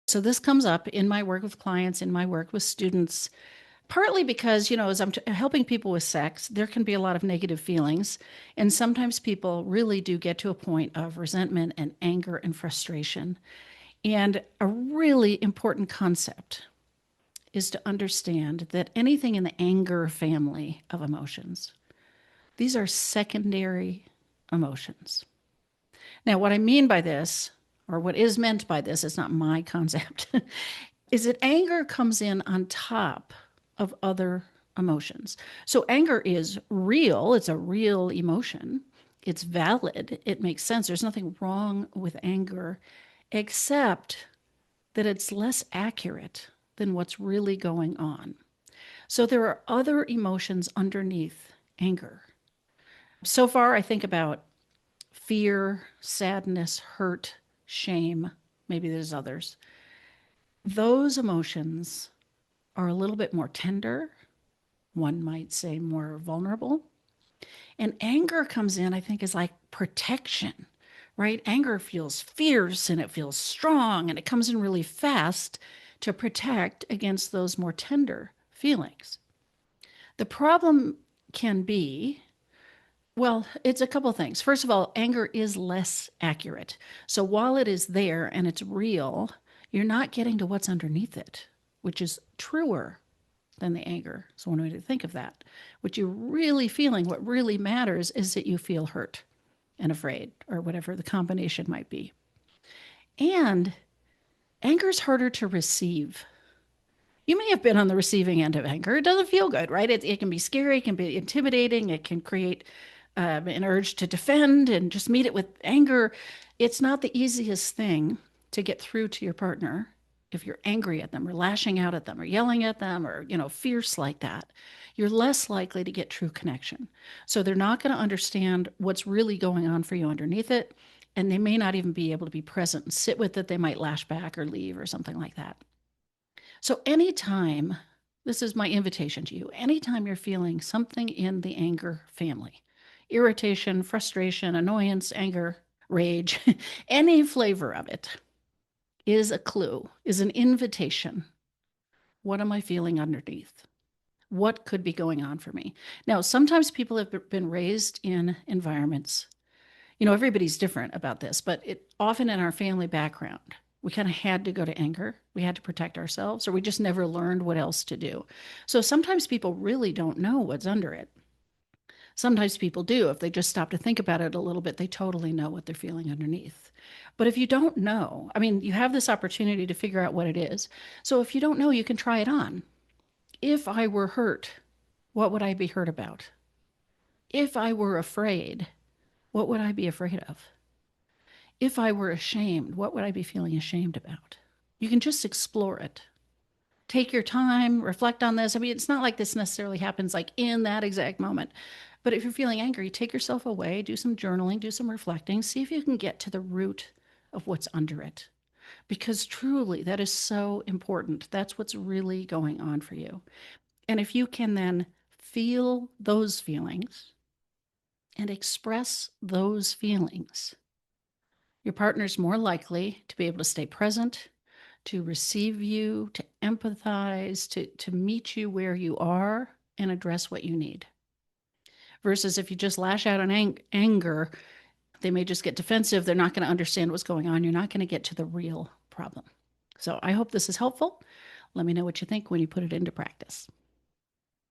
So this comes up in my work with clients, in my work with students, partly because, as I'm helping people with sex, there can be a lot of negative feelings. And sometimes people really do get to a point of resentment and anger and frustration. And a really important concept is to understand that anything in the anger family of emotions, these are secondary emotions. Now, what I mean by this, or what is meant by this, it's not my concept, is that anger comes in on top of other emotions. So anger is real, it's a real emotion. It's valid, it makes sense. There's nothing wrong with anger, except that it's less accurate than what's really going on. So there are other emotions underneath anger. So far, I think about fear, sadness, hurt, shame. Maybe there's others. Those emotions are a little bit more tender. One might say more vulnerable. And anger comes in, I think, is like protection, right? Anger feels fierce and it feels strong and it comes in really fast to protect against those more tender feelings. The problem can be, well, it's a couple things. First of all, anger is less accurate. So while it is there and it's real, you're not getting to what's underneath it, which is truer than the anger. So one way to think of that. What you're really feeling, what really matters is that you feel hurt and afraid, or whatever the combination might be. And anger is harder to receive. You may have been on the receiving end of anger. It doesn't feel good, right? It can be scary, it can be intimidating, it can create an urge to defend and just meet it with anger. It's not the easiest thing to get through to your partner if you're angry at them or lashing out at them or yelling at them or, fierce like that. You're less likely to get true connection. So they're not going to understand what's really going on for you underneath it. And they may not even be able to be present and sit with it. They might lash back or leave or something like that. So, anytime, this is my invitation to you, anytime you're feeling something in the anger family, irritation, frustration, annoyance, anger, rage, any flavor of it is a clue, is an invitation. What am I feeling underneath? What could be going on for me? Now, sometimes people have been raised in environments, everybody's different about this, but it often in our family background, we kind of had to go to anger. We had to protect ourselves, or we just never learned what else to do. So sometimes people really don't know what's under it. Sometimes people do. If they just stop to think about it a little bit, they totally know what they're feeling underneath. But if you don't know, I mean, you have this opportunity to figure out what it is. So if you don't know, you can try it on. If I were hurt, what would I be hurt about? If I were afraid, what would I be afraid of? If I were ashamed, what would I be feeling ashamed about? You can just explore it. Take your time, reflect on this. I mean, it's not like this necessarily happens like in that exact moment. But if you're feeling angry, take yourself away, do some journaling, do some reflecting, see if you can get to the root of what's under it. Because truly, that is so important. That's what's really going on for you. And if you can then feel those feelings and express those feelings, your partner's more likely to be able to stay present, to receive you, to empathize, to meet you where you are and address what you need. Versus if you just lash out in anger, they may just get defensive. They're not going to understand what's going on. You're not going to get to the real problem. So I hope this is helpful. Let me know what you think when you put it into practice.